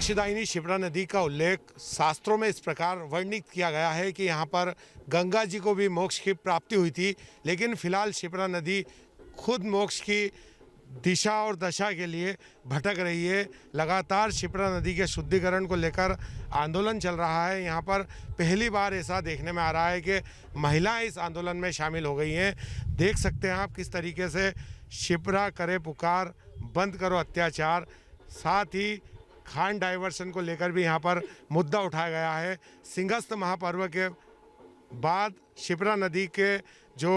मोक्षदायिनी शिप्रा नदी का उल्लेख शास्त्रों में इस प्रकार वर्णित किया गया है कि यहाँ पर गंगा जी को भी मोक्ष की प्राप्ति हुई थी, लेकिन फिलहाल शिप्रा नदी खुद मोक्ष की दिशा और दशा के लिए भटक रही है। लगातार शिप्रा नदी के शुद्धिकरण को लेकर आंदोलन चल रहा है। यहाँ पर पहली बार ऐसा देखने में आ रहा है कि महिलाएं इस आंदोलन में शामिल हो गई हैं। देख सकते हैं आप किस तरीके से शिप्रा करे पुकार, बंद करो अत्याचार, साथ ही खान डाइवर्शन को लेकर भी यहाँ पर मुद्दा उठाया गया है। सिंहस्थ महापर्व के बाद शिप्रा नदी के जो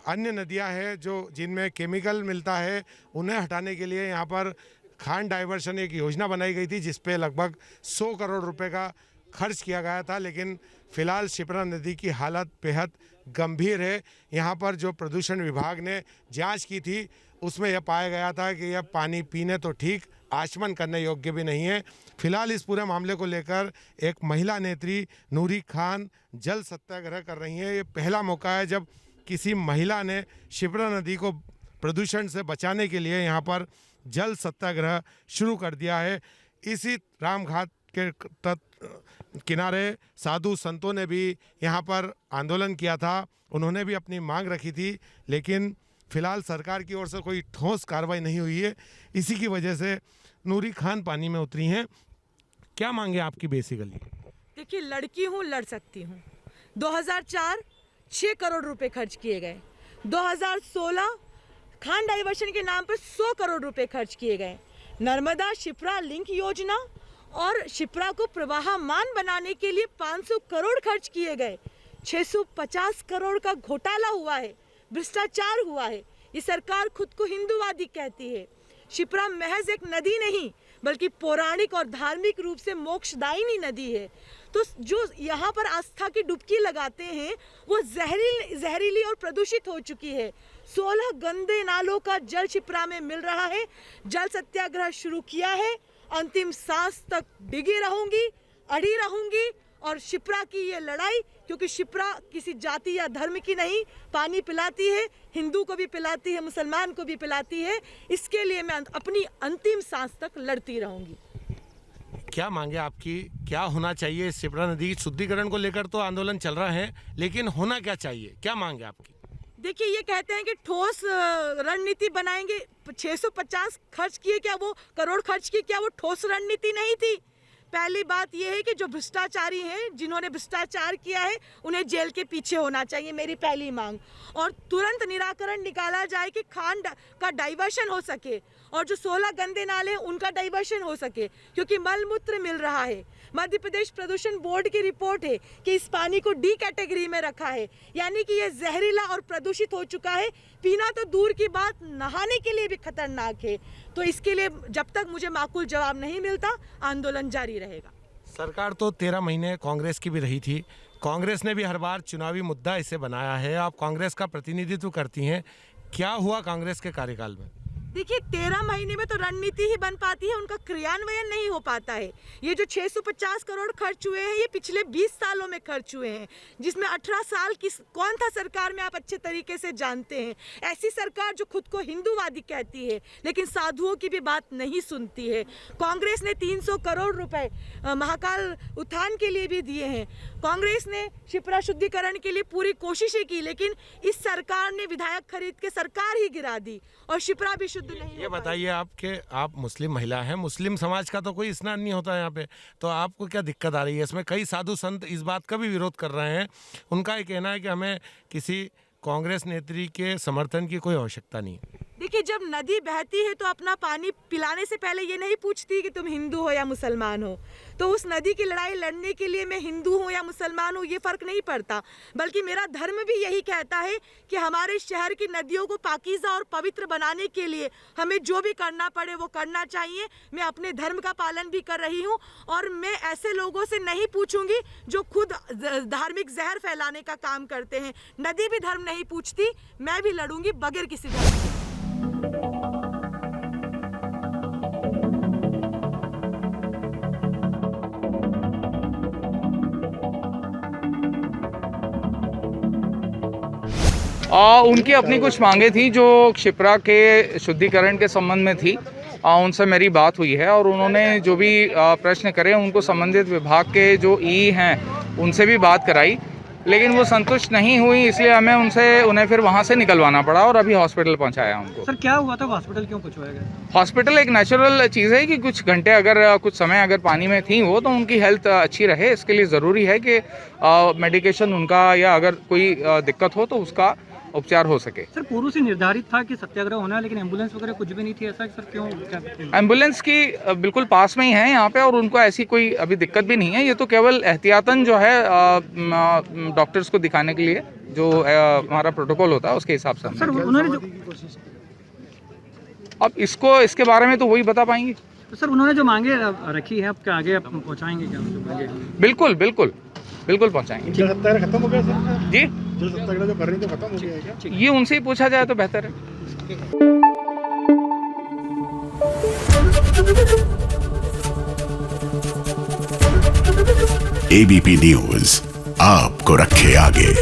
अन्य नदियाँ हैं जो जिनमें केमिकल मिलता है, उन्हें हटाने के लिए यहाँ पर खान डाइवर्शन एक योजना बनाई गई थी, जिस पे लगभग 100 करोड़ रुपए का खर्च किया गया था। लेकिन फिलहाल शिप्रा नदी की हालत बेहद गंभीर है। यहाँ पर जो प्रदूषण विभाग ने जांच की थी, उसमें यह पाया गया था कि यह पानी पीने तो ठीक, आचमन करने योग्य भी नहीं है। फिलहाल इस पूरे मामले को लेकर एक महिला नेत्री नूरी खान जल सत्याग्रह कर रही हैं। ये पहला मौका है जब किसी महिला ने शिप्रा नदी को प्रदूषण से बचाने के लिए यहाँ पर जल सत्याग्रह शुरू कर दिया है। इसी रामघाट के किनारे साधु संतों ने भी यहाँ पर आंदोलन किया था, उन्होंने भी अपनी मांग रखी थी, लेकिन फिलहाल सरकार की ओर से कोई ठोस कार्रवाई नहीं हुई है। इसी की वजह से नूरी खान पानी में उतरी हैं। क्या मांगे आपकी बेसिकली? देखिए, लड़की हूँ, लड़ सकती हूँ। 2004 6 करोड़ रुपए खर्च किए गए। 2016 खान डाइवर्शन के नाम पर 100 करोड़ रुपए खर्च किए गए। नर्मदा शिप्रा लिंक योजना और शिप्रा को प्रवाहमान बनाने के लिए 500 करोड़ खर्च किए गए। 650 करोड़ का घोटाला हुआ है, भ्रष्टाचार हुआ है। ये सरकार खुद को हिंदूवादी कहती है। शिप्रा महज एक नदी नहीं, बल्कि पौराणिक और धार्मिक रूप से मोक्षदायिनी नदी है। तो जो यहाँ पर आस्था की डुबकी लगाते हैं, वो जहरीली और प्रदूषित हो चुकी है। 16 गंदे नालों का जल शिप्रा में मिल रहा है। जल सत्याग्रह शुरू किया है, अंतिम सांस तक डिगी रहूंगी, अड़ी रहूंगी। और शिप्रा की ये लड़ाई, क्योंकि शिप्रा किसी जाति या धर्म की नहीं, पानी पिलाती है, हिंदू को भी पिलाती है, मुसलमान को भी पिलाती है। इसके लिए मैं अपनी अंतिम सांस तक लड़ती रहूंगी। क्या मांगे आपकी? क्या होना चाहिए? शिप्रा नदी शुद्धिकरण को लेकर तो आंदोलन चल रहा है, लेकिन होना क्या चाहिए? क्या मांगे आपकी? देखिए, ये कहते हैं कि ठोस रणनीति बनाएंगे। 650 खर्च किए, क्या वो करोड़ खर्च किए, क्या वो ठोस रणनीति नहीं थी? पहली बात यह है कि जो भ्रष्टाचारी हैं, जिन्होंने भ्रष्टाचार किया है, उन्हें जेल के पीछे होना चाहिए, मेरी पहली मांग। और तुरंत निराकरण निकाला जाए कि खान का डाइवर्शन हो सके और जो 16 गंदे नाले हैं उनका डाइवर्शन हो सके, क्योंकि मलमूत्र मिल रहा है। मध्य प्रदेश प्रदूषण बोर्ड की रिपोर्ट है कि इस पानी को डी कैटेगरी में रखा है, यानी कि ये जहरीला और प्रदूषित हो चुका है। पीना तो दूर की बात, नहाने के लिए भी खतरनाक है। तो इसके लिए जब तक मुझे माकूल जवाब नहीं मिलता, आंदोलन जारी रहेगा। सरकार तो 13 महीने कांग्रेस की भी रही थी, कांग्रेस ने भी हर बार चुनावी मुद्दा इसे बनाया है। आप कांग्रेस का प्रतिनिधित्व करती हैं, क्या हुआ कांग्रेस के कार्यकाल में? देखिए, 13 महीने में तो रणनीति ही बन पाती है, उनका क्रियान्वयन नहीं हो पाता है। ये जो 650 करोड़ खर्च हुए हैं, ये पिछले 20 सालों में खर्च हुए हैं, जिसमें 18 साल की कौन था सरकार में, आप अच्छे तरीके से जानते हैं। ऐसी सरकार जो खुद को हिंदूवादी कहती है, लेकिन साधुओं की भी बात नहीं सुनती है। कांग्रेस ने 300 करोड़ रुपए महाकाल उत्थान के लिए भी दिए हैं। कांग्रेस ने शिप्रा शुद्धिकरण के लिए पूरी कोशिशें की, लेकिन इस सरकार ने विधायक खरीद के सरकार ही गिरा दी और शिप्रा भी शुद्ध नहीं। ये बताइए आप मुस्लिम महिला हैं, मुस्लिम समाज का तो कोई स्नान नहीं होता यहाँ पे, तो आपको क्या दिक्कत आ रही है इसमें? कई साधु संत इस बात का भी विरोध कर रहे हैं। उनका ये कहना है कि हमें किसी कांग्रेस नेत्री के समर्थन की कोई आवश्यकता नहीं है। देखिए, जब नदी बहती है तो अपना पानी पिलाने से पहले ये नहीं पूछती कि तुम हिंदू हो या मुसलमान हो। तो उस नदी की लड़ाई लड़ने के लिए मैं हिंदू हूँ या मुसलमान हूँ, ये फ़र्क नहीं पड़ता। बल्कि मेरा धर्म भी यही कहता है कि हमारे शहर की नदियों को पाकीज़ा और पवित्र बनाने के लिए हमें जो भी करना पड़े वो करना चाहिए। मैं अपने धर्म का पालन भी कर रही हूँ और मैं ऐसे लोगों से नहीं पूछूंगी जो खुद धार्मिक जहर फैलाने का काम करते हैं। नदी भी धर्म नहीं पूछती, मैं भी लड़ूंगी बगैर किसी धर्म के। उनकी अपनी कुछ मांगे थी जो शिप्रा के शुद्धिकरण के संबंध में थी। उनसे मेरी बात हुई है और उन्होंने जो भी प्रश्न करे उनको संबंधित विभाग के जो ई हैं उनसे भी बात कराई, लेकिन वो संतुष्ट नहीं हुई, इसलिए उन्हें फिर वहाँ से निकलवाना पड़ा और अभी हॉस्पिटल पहुँचाया उनको। सर क्या हुआ था, हॉस्पिटल क्यों पहुंचवाया गया? हॉस्पिटल एक नेचुरल चीज़ है कि कुछ घंटे अगर कुछ समय अगर पानी में थी वो, तो उनकी हेल्थ अच्छी रहे, इसके लिए ज़रूरी है कि मेडिकेशन उनका या अगर कोई दिक्कत हो तो उसका उपचार हो सके। सर पूर्व से निर्धारित था कि सत्याग्रह होना है, लेकिन एम्बुलेंस वगैरह कुछ भी नहीं थी, ऐसा सर क्यों? एम्बुलेंस की बिल्कुल पास में ही है यहाँ पे और उनको ऐसी कोई अभी दिक्कत भी नहीं है। ये तो केवल एहतियातन जो है डॉक्टर्स को दिखाने के लिए जो हमारा प्रोटोकॉल होता है उसके हिसाब से। सर उन्होंने अब इसके बारे में तो वही बता पाएंगे। तो सर उन्होंने जो मांगे रखी है, आपके आगे आप पहुँचाएंगे क्या जो मांगे? बिल्कुल बिल्कुल बिल्कुल पहुँचाएंगे। सत्याग्रह खत्म हो गया सर? जी, जल सत्याग्रह जो कर रही थी खत्म हो गया है क्या? ये उनसे ही पूछा जाए तो बेहतर है। एबीपी न्यूज आपको रखे आगे।